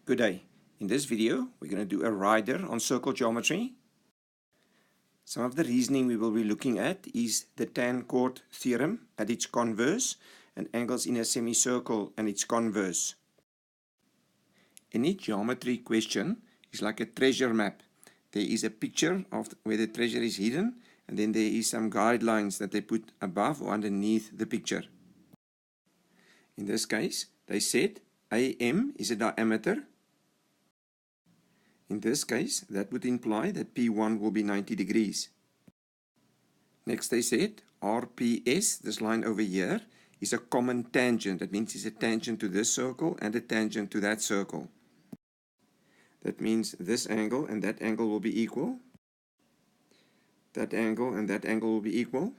Good day. In this video, we're going to do a rider on circle geometry. Some of the reasoning we will be looking at is the tan chord theorem at its converse and angles in a semicircle and its converse. Any geometry question is like a treasure map. There is a picture of where the treasure is hidden, and then there is some guidelines that they put above or underneath the picture. In this case, they said AM is a diameter. In this case, that would imply that P1 will be 90 degrees. Next they said RPS, this line over here, is a common tangent. That means it's a tangent to this circle and a tangent to that circle. That means this angle and that angle will be equal. That angle and that angle will be equal.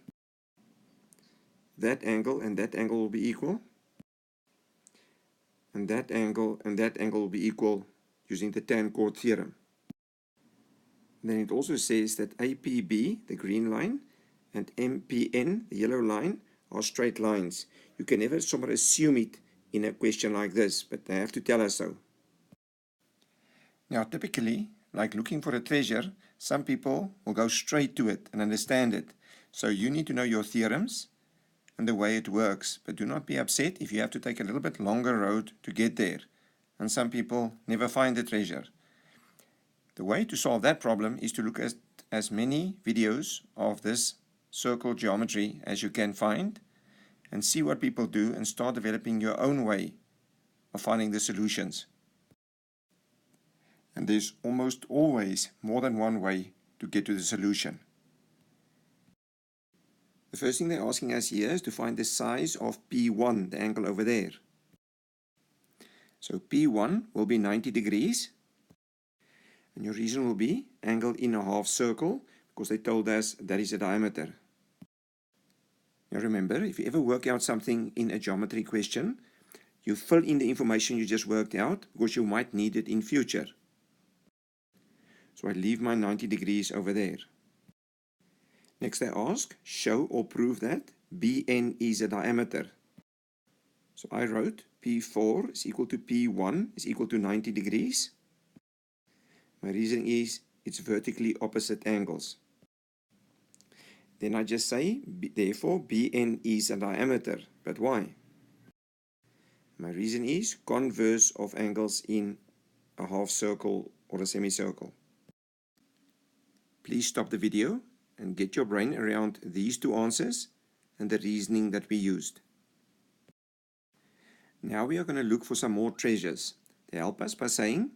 That angle and that angle will be equal. And that angle and that angle will be equal using the tan chord theorem. Then it also says that APB, the green line, and MPN, the yellow line, are straight lines. You can never somewhat assume it in a question like this, but they have to tell us so. Now typically, like looking for a treasure, some people will go straight to it and understand it. So you need to know your theorems and the way it works, but do not be upset if you have to take a little bit longer road to get there. And some people never find the treasure. The way to solve that problem is to look at as many videos of this circle geometry as you can find and see what people do and start developing your own way of finding the solutions. And there's almost always more than one way to get to the solution. The first thing they're asking us here is to find the size of P1, the angle over there. So P1 will be 90 degrees. And your reason will be angle in a half circle, because they told us that is a diameter. Now remember, if you ever work out something in a geometry question, you fill in the information you just worked out, because you might need it in future. So I leave my 90 degrees over there. Next they ask, show or prove that BN is a diameter. So I wrote P4 is equal to P1 is equal to 90 degrees. My reason is it's vertically opposite angles. Then I just say, therefore BN is a diameter. But why? My reason is converse of angles in a half circle or a semicircle. Please stop the video and get your brain around these two answers and the reasoning that we used. Now we are going to look for some more treasures. They help us by saying,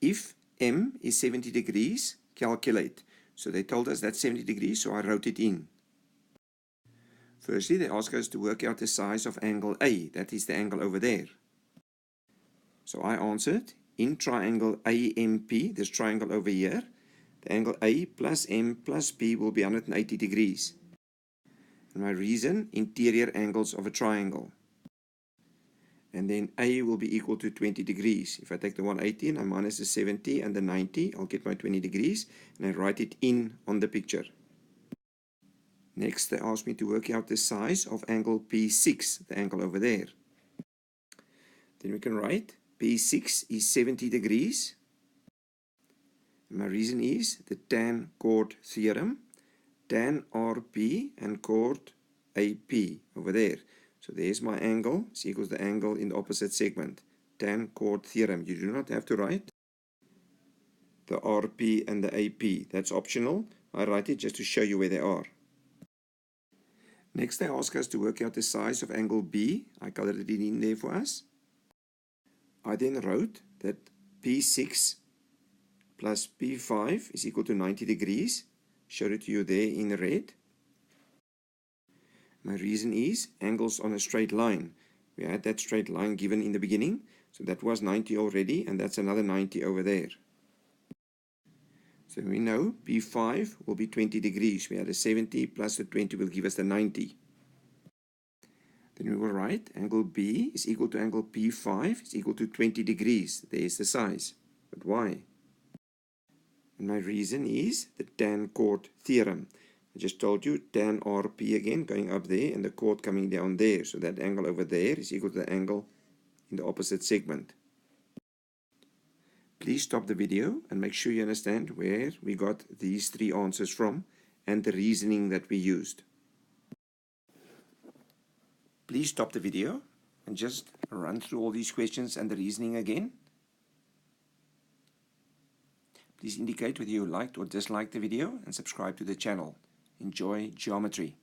if M is 70 degrees, calculate. So they told us that's 70 degrees, so I wrote it in. Firstly, they ask us to work out the size of angle A. That is the angle over there. So I answered, in triangle AMP, this triangle over here, the angle A plus M plus P will be 180 degrees. And my reason, interior angles of a triangle. And then A will be equal to 20 degrees. If I take the 180 and I minus the 70 and the 90, I'll get my 20 degrees, and I write it in on the picture. Next, they ask me to work out the size of angle P6, the angle over there. Then we can write P6 is 70 degrees. And my reason is the tan chord theorem, tan RP and chord AP over there. So there's my angle, is equals the angle in the opposite segment. Tan chord theorem. You do not have to write the RP and the AP. That's optional. I write it just to show you where they are. Next they ask us to work out the size of angle B. I colored it in there for us. I then wrote that P6 plus P5 is equal to 90 degrees. Showed it to you there in red. My reason is angles on a straight line. We had that straight line given in the beginning, so that was 90 already, and that's another 90 over there. So we know P5 will be 20 degrees. We had a 70 plus the 20 will give us the 90. Then we will write angle B is equal to angle P5 is equal to 20 degrees. There's the size. But why? And my reason is the tan chord theorem. I just told you tan RP again going up there and the chord coming down there. So that angle over there is equal to the angle in the opposite segment. Please stop the video and make sure you understand where we got these three answers from and the reasoning that we used. Please stop the video and just run through all these questions and the reasoning again. Please indicate whether you liked or disliked the video and subscribe to the channel. Enjoy geometry.